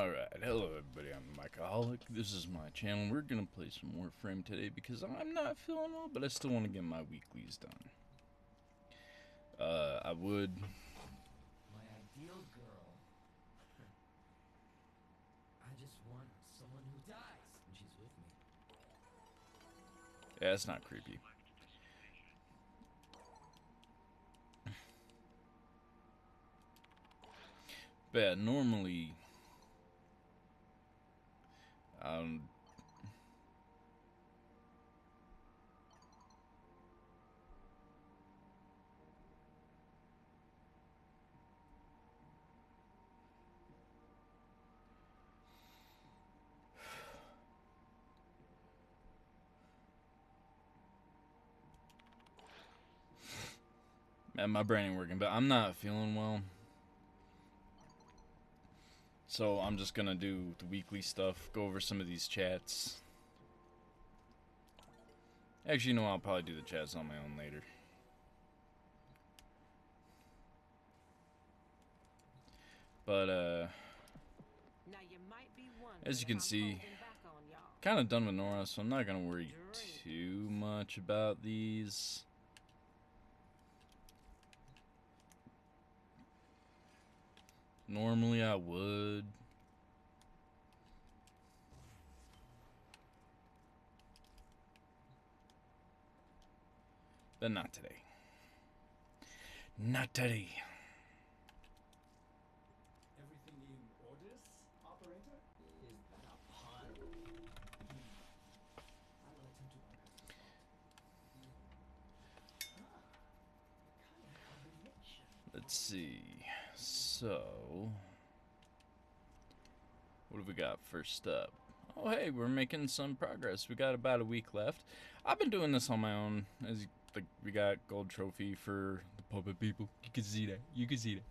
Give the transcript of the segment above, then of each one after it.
Alright, hello everybody, I'm Mikeaholic. This is my channel. We're gonna play some Warframe today because I'm not feeling well, but I still want to get my weeklies done. I would... My ideal girl. I just want someone who dies when she's with me. Yeah, it's not creepy. But yeah, normally... Man, my brain ain't working, but I'm not feeling well. So I'm just gonna do the weekly stuff, go over some of these chats. Actually, no, I'll probably do the chats on my own later. But, as you can see, kind of done with Nora, so I'm not going to worry too much about these. Normally I would. But not today. Not today. Everything in orders, operator? Is that a pun? I will attempt to bypass this one. Kind of combination. Let's see. So, what have we got first up? Oh, hey, we're making some progress. We got about a week left. I've been doing this on my own. As like, we got gold trophy for the puppet people. You can see that. You can see that.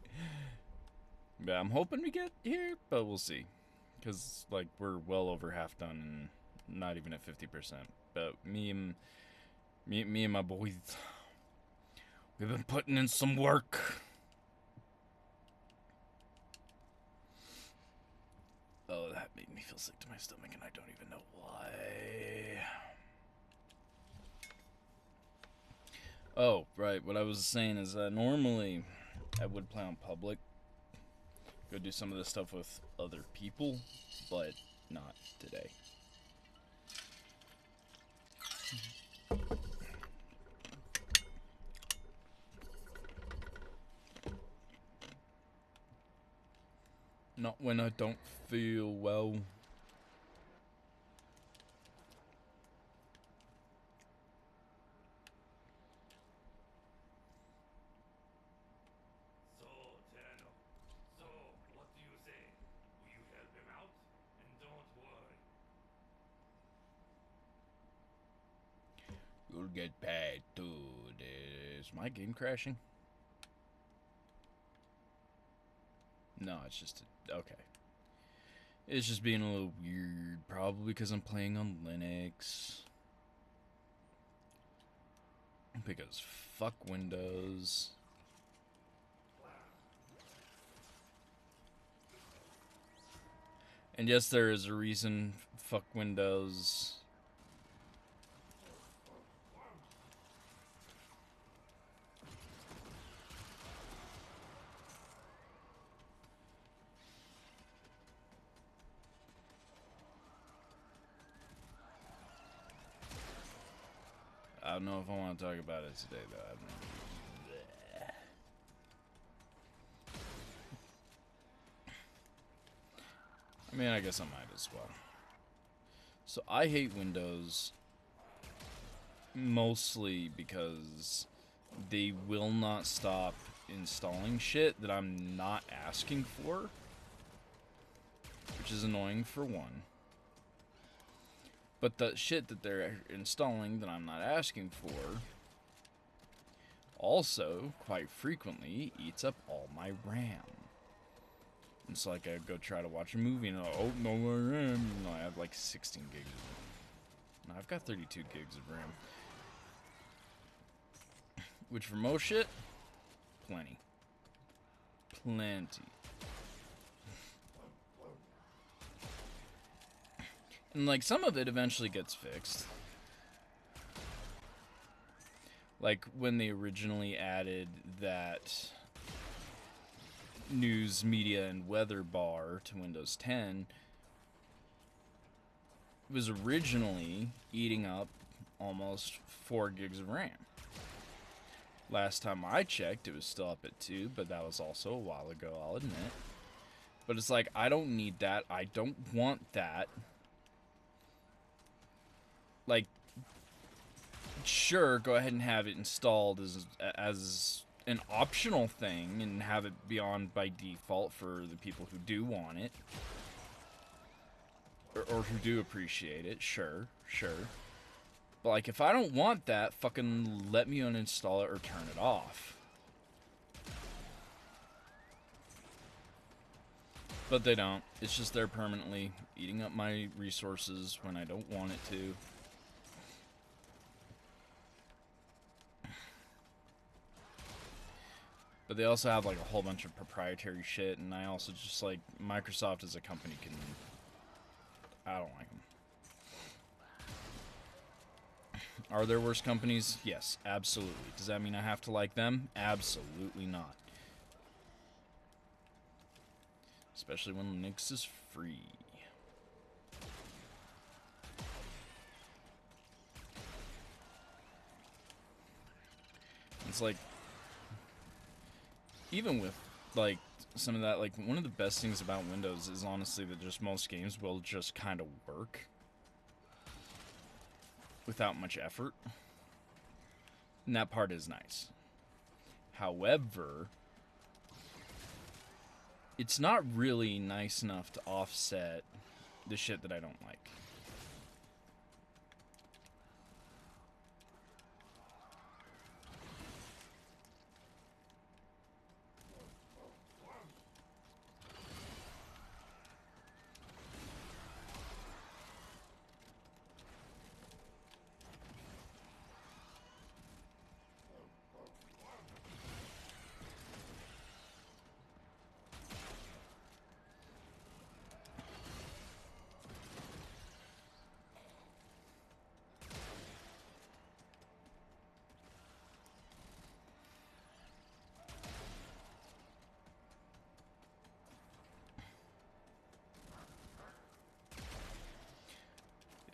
Yeah, I'm hoping we get here, but we'll see. Because, like, we're well over half done and not even at 50%. But me and my boys, we've been putting in some work. Oh, that made me feel sick to my stomach, and I don't even know why. Oh, right. What I was saying is that normally I would play on public. Go do some of this stuff with other people, but not today. Not when I don't feel well. So, Tano. So, what do you say? Will you help him out? And don't worry. You'll get paid too. Is my game crashing? No, it's just okay. It's just being a little weird, probably because I'm playing on Linux. Because fuck Windows. And yes, there is a reason fuck Windows. I don't know if I want to talk about it today, though. I mean, I guess I might as well. So I hate Windows mostly because they will not stop installing shit that I'm not asking for, which is annoying for one. But the shit that they're installing that I'm not asking for also, quite frequently, eats up all my RAM. It's like I go try to watch a movie and oh, no RAM. No, I have like 16 gigs of RAM. No, I've got 32 gigs of RAM. Which for most shit, plenty. Plenty. And like some of it eventually gets fixed. Like when they originally added that news, media, and weather bar to Windows 10, it was originally eating up almost 4 gigs of RAM. Last time I checked, it was still up at 2, but that was also a while ago, I'll admit. But it's like, I don't need that. I don't want that. Like, sure, go ahead and have it installed as an optional thing and have it be on by default for the people who do want it. Or who do appreciate it, sure. But like, if I don't want that, fucking let me uninstall it or turn it off. But they don't. It's just there permanently, eating up my resources when I don't want it to. But they also have like a whole bunch of proprietary shit, and I also just like, Microsoft as a company can... I don't like them. Are there worse companies? Yes, absolutely. Does that mean I have to like them? Absolutely not. Especially when Linux is free. It's like, even with like some of that, like one of the best things about Windows is honestly that just most games will just kind of work without much effort. And that part is nice. However, it's not really nice enough to offset the shit that I don't like.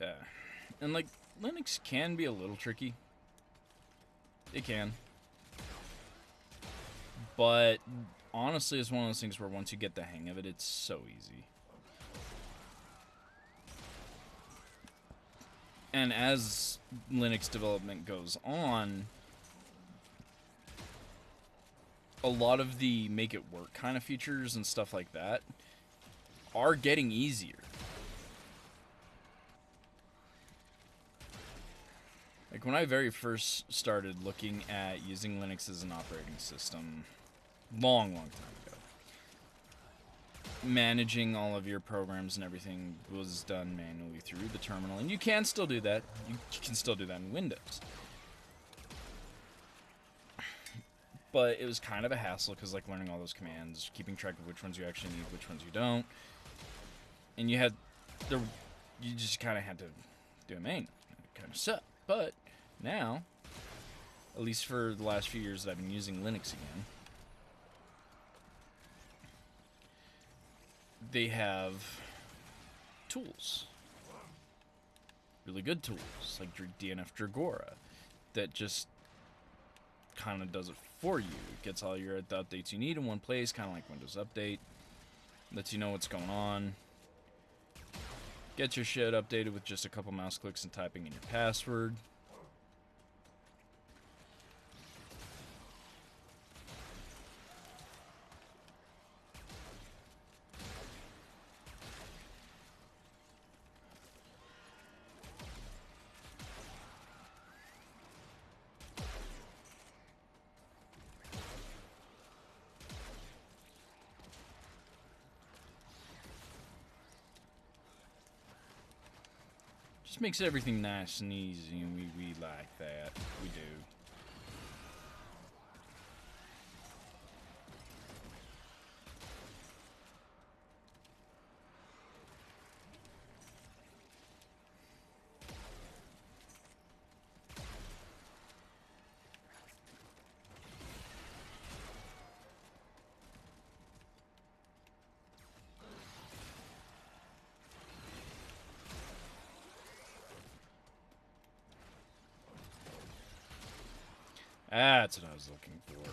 Yeah. And like, Linux can be a little tricky. It can. But honestly, it's one of those things where once you get the hang of it, it's so easy. And as Linux development goes on, a lot of the make it work kind of features and stuff like that are getting easier. Like when I very first started looking at using Linux as an operating system, long time ago, managing all of your programs and everything was done manually through the terminal, and you can still do that. You can still do that in Windows. But it was kind of a hassle because like learning all those commands, keeping track of which ones you actually need, which ones you don't, and you just kind of had to do it manually. It kind of sucked. But now, at least for the last few years that I've been using Linux again, they have tools. Really good tools, like DNF Dragora, that just kind of does it for you. It gets all the updates you need in one place, kind of like Windows Update. Lets you know what's going on. Get your shit updated with just a couple mouse clicks and typing in your password. Just makes everything nice and easy, and we like that. We do. That's what I was looking for.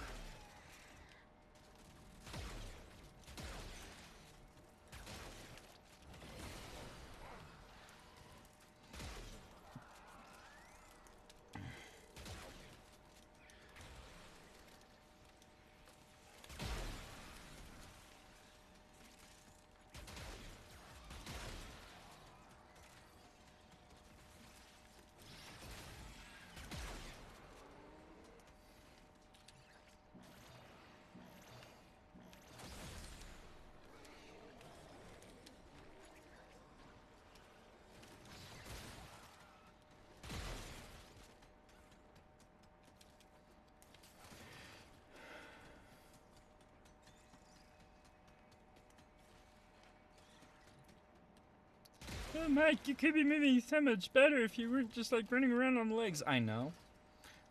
Oh, Mike, you could be moving so much better if you weren't just like running around on legs. I know.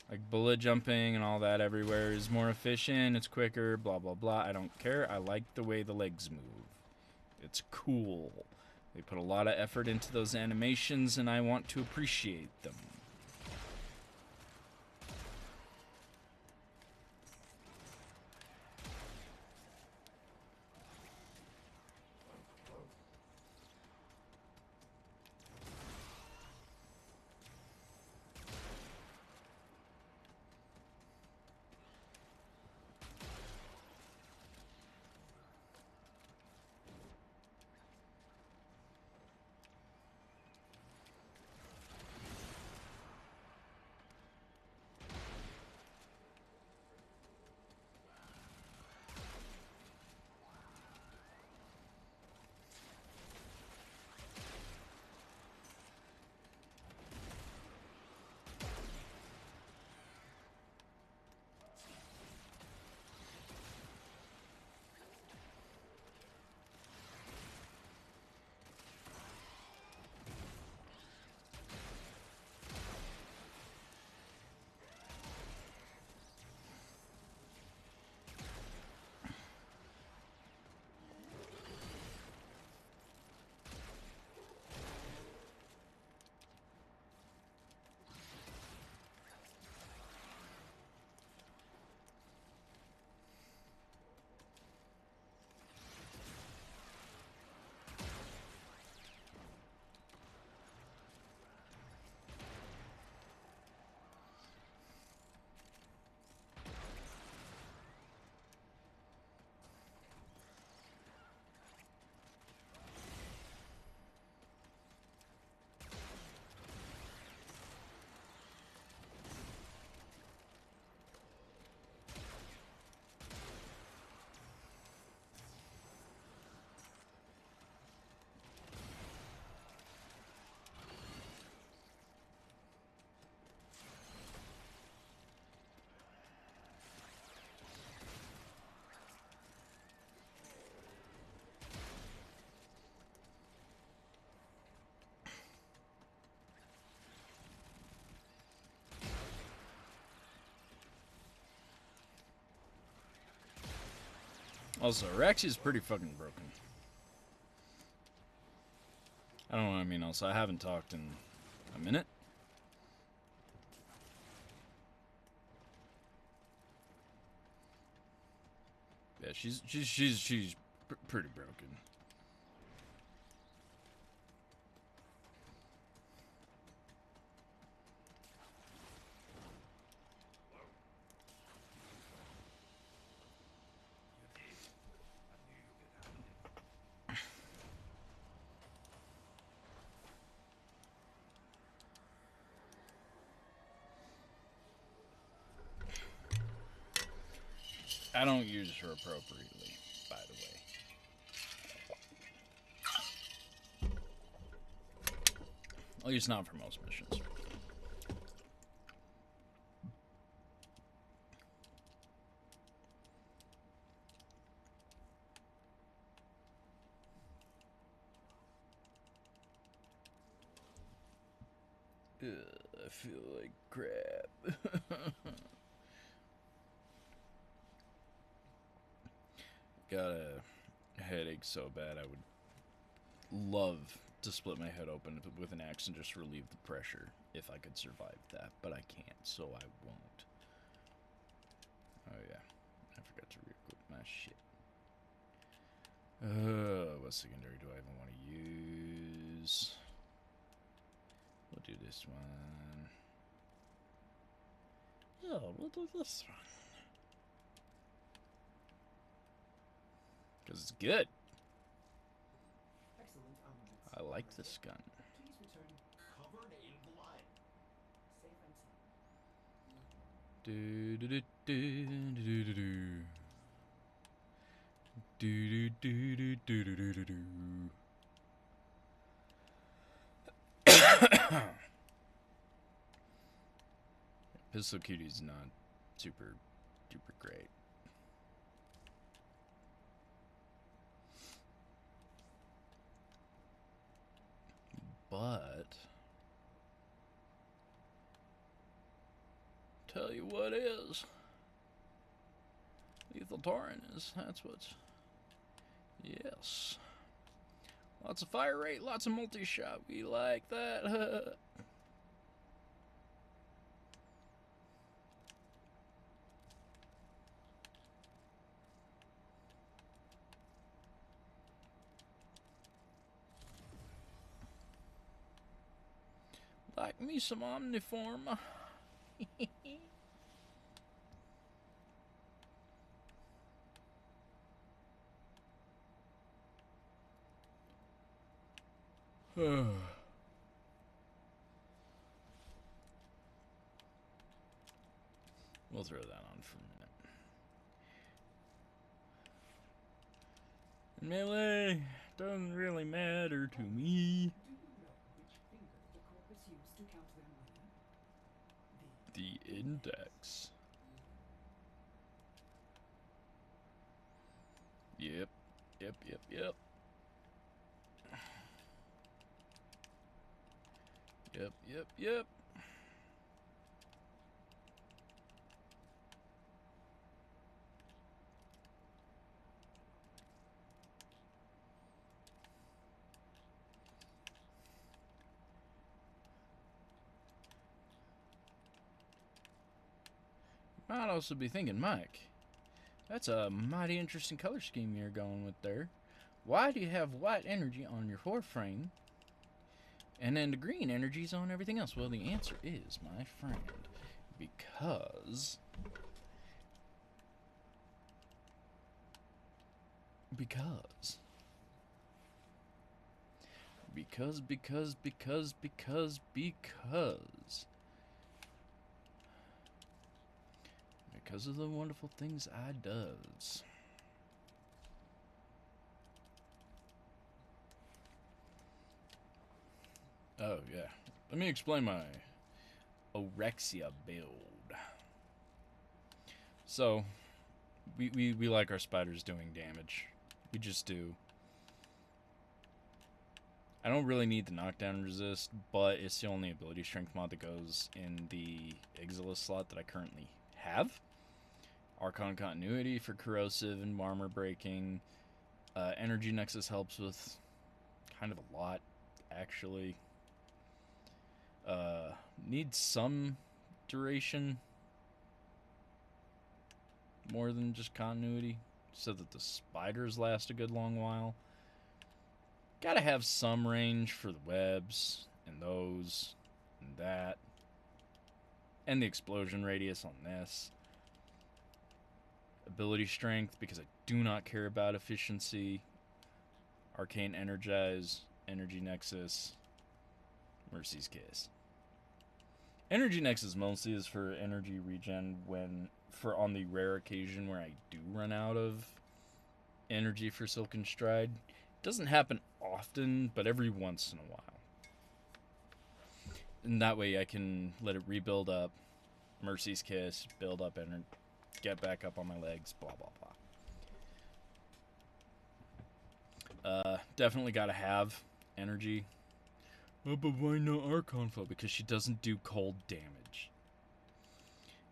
Like bullet jumping and all that everywhere is more efficient, it's quicker, blah blah blah. I don't care. I like the way the legs move. It's cool. They put a lot of effort into those animations and I want to appreciate them. Also, Oraxia is pretty fucking broken. I don't know what I mean. Also, I haven't talked in a minute. Yeah, she's pretty broken. I don't use her appropriately, by the way. At least not for most missions. I feel like crap. Got a headache so bad I would love to split my head open with an axe and just relieve the pressure if I could survive that, but I can't, so I won't. Oh yeah, I forgot to re-equip my shit. What secondary do I even want to use? We'll do this one. Yeah, we'll do this one. Because it's good. Excellent armaments. I like this gun. Please return Covered in blood. safe and sound. Do do do do do do do. Do do do do do do do do. Pistol Cutie's not super duper great. But tell you what is Lethal Tauren is. That's what's yes. Lots of fire rate, lots of multi-shot. We like that. Like me some Omniform. We'll throw that on for a minute. Melee doesn't really matter to me. Do you know which finger the corpus used to count their money? The index. Yep. Yep. Yep. Might also be thinking, Mike, that's a mighty interesting color scheme you're going with there. Why do you have white energy on your Warframe and then the green energy's on everything else? Well, the answer is, my friend, because of the wonderful things I does. Oh yeah, let me explain my Oraxia build. So we like our spiders doing damage. We just do. I don't really need the knockdown resist, but it's the only ability strength mod that goes in the Exilus slot that I currently have. Archon continuity for corrosive and armor breaking. Energy Nexus helps with kind of a lot, actually. Needs some duration more than just continuity so that the spiders last a good long while. Gotta have some range for the webs and those and that. And the explosion radius on this. Ability strength, because I do not care about efficiency. Arcane Energize, Energy Nexus, Mercy's Kiss. Energy Nexus mostly is for energy regen on the rare occasion where I do run out of energy for Silken Stride. It doesn't happen often, but every once in a while. And that way I can let it rebuild up, Mercy's Kiss, build up energy, get back up on my legs, blah, blah, blah. Definitely gotta have energy. Oh, but why no Archon Flow? Because she doesn't do cold damage.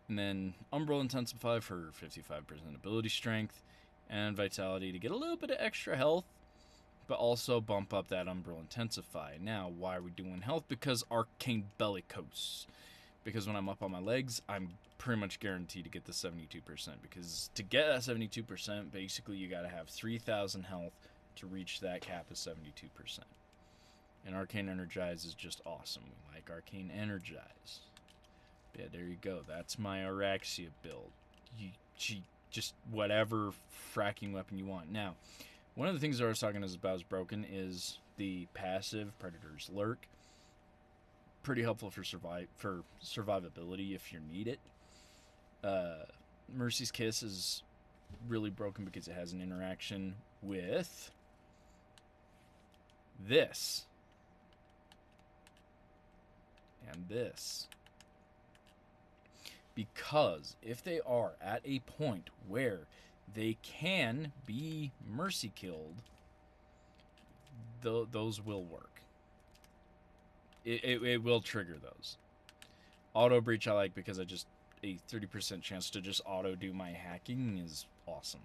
And then Umbral Intensify for 55% ability strength and vitality to get a little bit of extra health, but also bump up that Umbral Intensify. Now, why are we doing health? Because Arcane Bellicose. because when I'm up on my legs, I'm pretty much guaranteed to get the 72%, because to get that 72%, basically you gotta have 3,000 health to reach that cap of 72%. And Arcane Energize is just awesome. We like Arcane Energize. Yeah, there you go. That's my Oraxia build. She just whatever fracking weapon you want. Now, one of the things I was talking about is broken is the passive Predator's Lurk. Pretty helpful for survivability if you need it. Mercy's Kiss is really broken because it has an interaction with this and this. Because if they are at a point where they can be mercy killed, those will work. It will trigger those. Auto breach I like because I just a 30% chance to just auto do my hacking is awesome.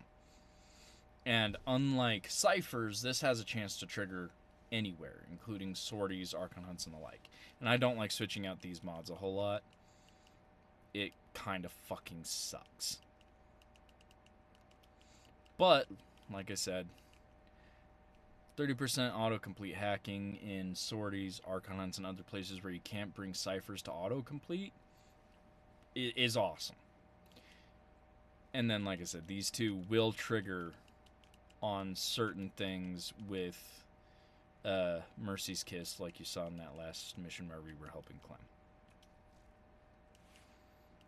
And unlike ciphers, this has a chance to trigger anywhere, including sorties, archon hunts, and the like. And I don't like switching out these mods a whole lot. It kind of fucking sucks. But, like I said, 30% autocomplete hacking in sorties, archon hunts, and other places where you can't bring ciphers to autocomplete is awesome. And then, like I said, these two will trigger on certain things with Mercy's Kiss, like you saw in that last mission where we were helping Clem.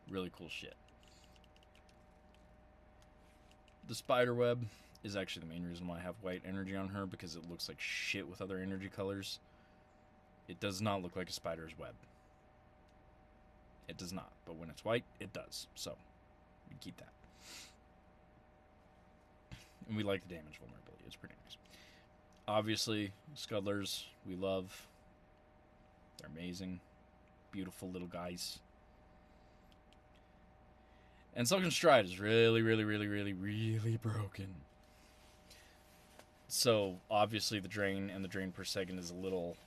Really cool shit. The spider web is actually the main reason why I have white energy on her, because it looks like shit with other energy colors. It does not look like a spider's web. It does not, but when it's white, it does. So, we keep that. And we like the damage vulnerability. It's pretty nice. Obviously, Scudlers, we love. They're amazing. Beautiful little guys. And Silken Stride is really, really, really, really, really broken. So, obviously, the drain and the drain per second is a little...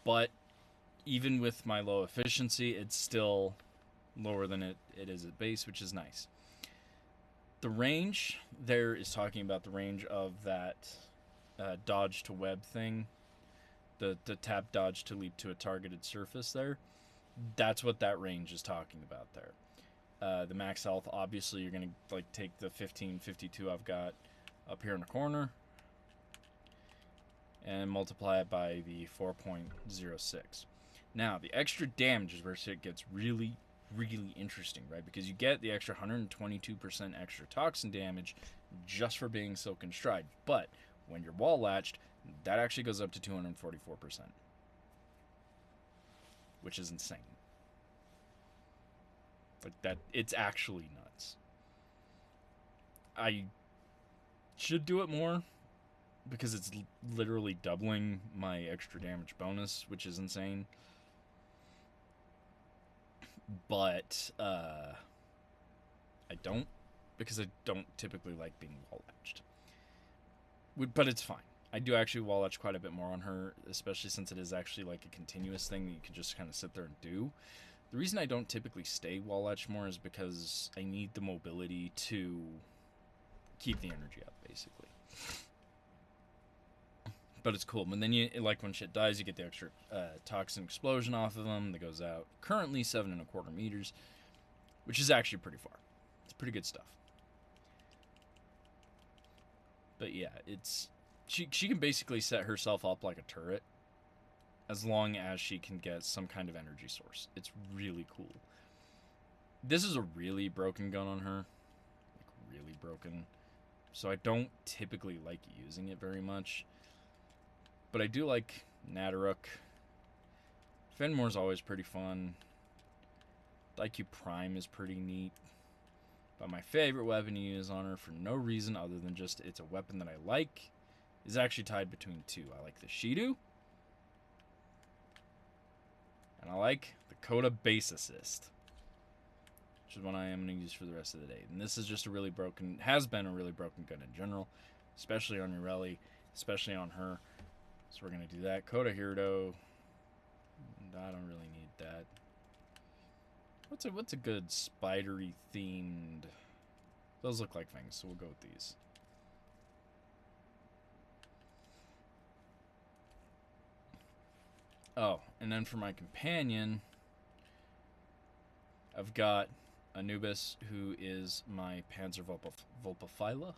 but, even with my low efficiency, it's still lower than it is at base, which is nice. The range there is talking about the range of that dodge to web thing. The tap dodge to leap to a targeted surface there. That's what that range is talking about there. The max health, obviously, you're going to like take the 1552 I've got up here in the corner and multiply it by the 4.06. Now, the extra damage is where shit gets really, really interesting, right? Because you get the extra 122% extra toxin damage just for being Silken Stride. But when you're wall latched, that actually goes up to 244%, which is insane. Like that, it's actually nuts. I should do it more because it's literally doubling my extra damage bonus, which is insane. But I don't, because I don't typically like being wall latched. But it's fine. I do actually wall latch quite a bit more on her, especially since it is actually like a continuous thing that you can just kind of sit there and do. The reason I don't typically stay wall latch more is because I need the mobility to keep the energy up, basically. But it's cool. And then you, like when shit dies, you get the extra toxin explosion off of them that goes out. Currently 7.25 meters, which is actually pretty far. It's pretty good stuff. But yeah, it's she can basically set herself up like a turret as long as she can get some kind of energy source. It's really cool. This is a really broken gun on her. Like, really broken. So I don't typically like using it very much. But I do like Nadaruk. Fenmore's always pretty fun. IQ Prime is pretty neat. But my favorite weapon to use on her, for no reason other than just it's a weapon that I like, is actually tied between two. I like the Shidu. And I like the Coda Base Assist, which is one I am going to use for the rest of the day. And this is just a really broken, has been a really broken gun in general, especially on Urelli, especially on her. So we're going to do that. Coda Hirdo, I don't really need that. What's a good spidery themed? Those look like things, so we'll go with these. Oh, and then for my companion, I've got Anubis, who is my Panzer Vulpaphyla.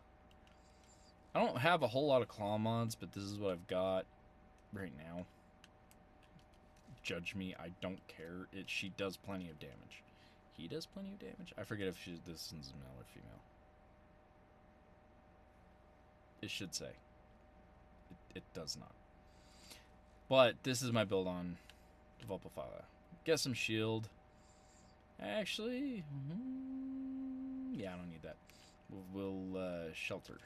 I don't have a whole lot of claw mods, but this is what I've got right now. Judge me, I don't care. She does plenty of damage. He does plenty of damage? I forget if this is male or female. It should say. It does not. But this is my build on Vulpaphyla. Get some shield. Actually, yeah, I don't need that. We'll shelter,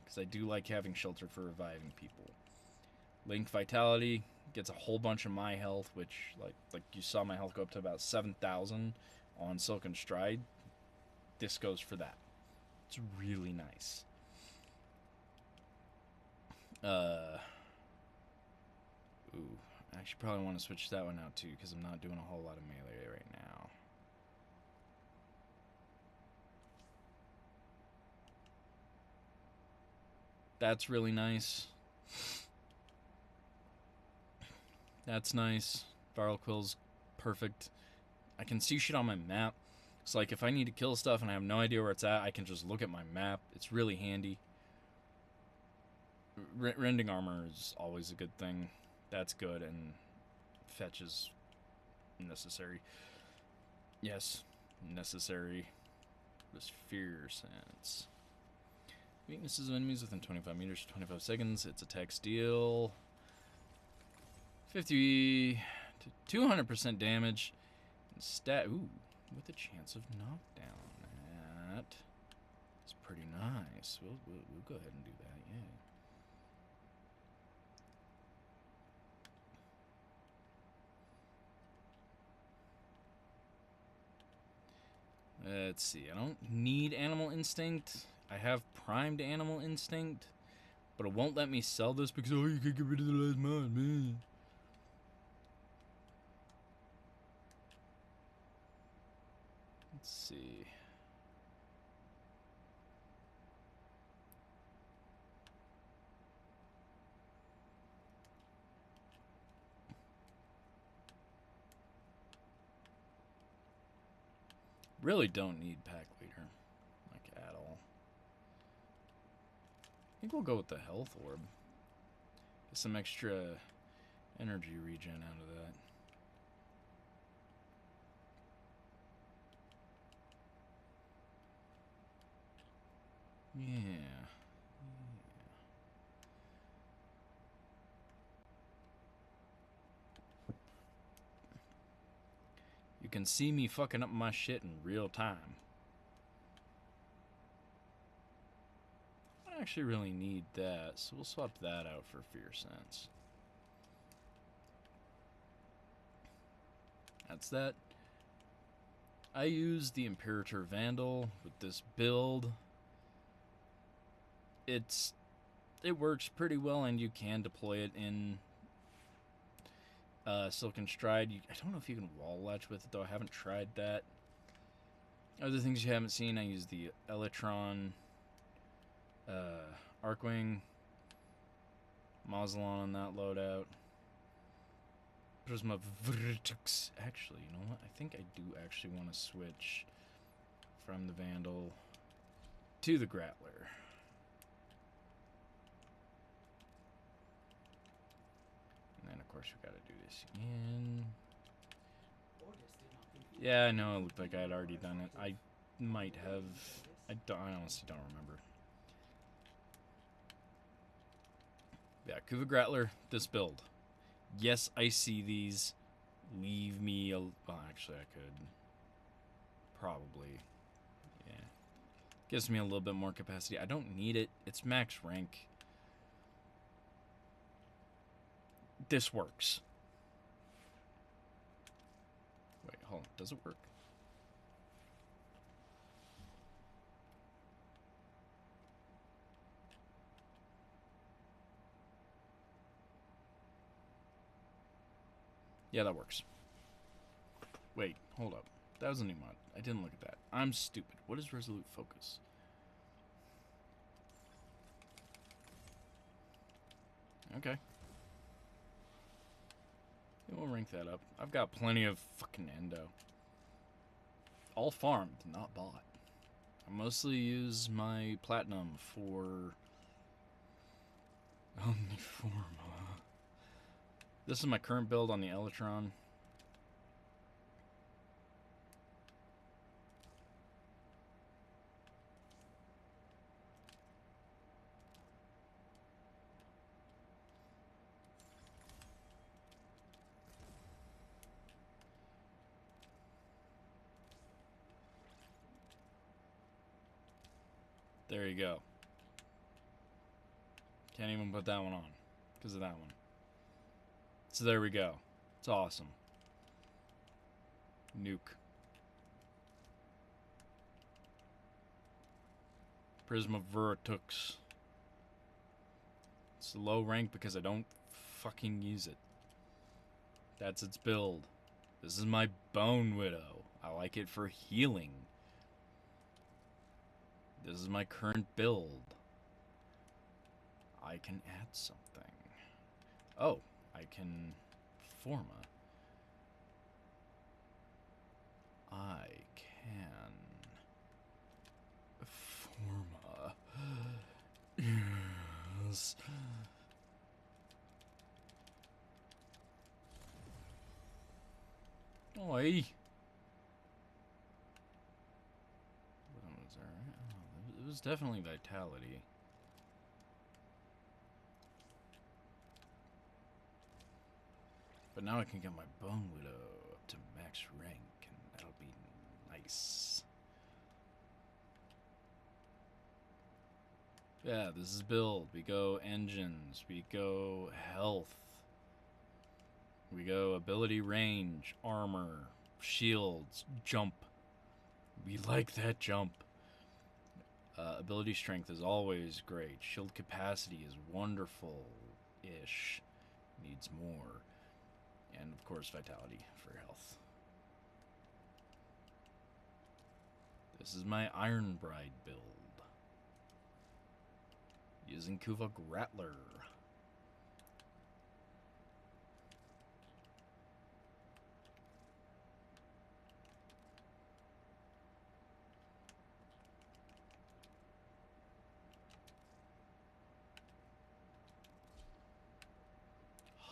because I do like having shelter for reviving people. Link Vitality gets a whole bunch of my health, which, like you saw my health go up to about 7,000 on Silken Stride. This goes for that. It's really nice. Ooh, I actually probably want to switch that one out too, because I'm not doing a whole lot of melee right now. That's really nice. That's nice. Viral Quill's perfect. I can see shit on my map. So, like, if I need to kill stuff and I have no idea where it's at, I can just look at my map. It's really handy. Rending armor is always a good thing. That's good, and fetch is necessary. Yes, necessary. This fear sense. Weaknesses of enemies within 25 meters for 25 seconds. Its attack steal 50 to 200% damage. Stat. Ooh, with a chance of knockdown. That is pretty nice. We'll go ahead and do that. Yeah. Let's see. I don't need Animal Instinct. I have primed Animal Instinct, but it won't let me sell this because, oh, you can't get rid of the last mod, man. Let's see. Really don't need Pack Leader, like, at all. I think we'll go with the Health Orb. Get some extra energy regen out of that. Yeah. You can see me fucking up my shit in real time. I actually really need that, so we'll swap that out for Fear Sense. That's that. I use the Imperator Vandal with this build. It works pretty well, and you can deploy it in Silken Stride. I don't know if you can wall latch with it, though. I haven't tried that. Other things you haven't seen, I use the Elytron, Arcwing, Mausolon on that loadout. Prisma Vertex. Actually, you know what? I think I do actually want to switch from the Vandal to the Grappler. And then, of course, we gotta do this again. Yeah, I know, it looked like I had already done it. I might have. I honestly don't remember. Yeah, Kuva Grappler, this build. Yes, I see these. Leave me well, actually, I could. Probably. Yeah. Gives me a little bit more capacity. I don't need it. It's max rank. This works. Wait, hold on. Does it work? Yeah, that works. Wait, hold up. That was a new mod. I didn't look at that. I'm stupid. What is resolute focus? Okay. Yeah, we'll rank that up. I've got plenty of fucking endo. All farmed, not bought. I mostly use my platinum for Omniforma. This is my current build on the Elytron. There you go. Can't even put that one on because of that one. So there we go. It's awesome. Nuke. Prism of Vertux. It's low rank because I don't fucking use it. That's its build. This is my Bone Widow. I like it for healing. This is my current build. I can add something. Oh, I can Forma. I can Forma. Yes. Oi. It was definitely vitality. But now I can get my Bone Widow up to max rank, and that'll be nice. Yeah, this is build. We go engines. We go health. We go ability range, armor, shields, jump. We like that jump. Ability strength is always great. Shield capacity is wonderful-ish. Needs more. And, of course, vitality for health. This is my Iron Bride build. Using Kuvok Rattler.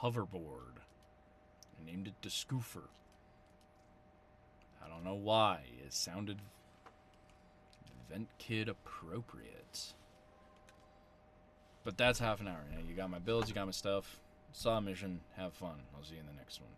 Hoverboard. I named it Discoofer. I don't know why. It sounded Vent Kid appropriate. But that's half an hour. Now you got my builds, you got my stuff. Saw a mission. Have fun. I'll see you in the next one.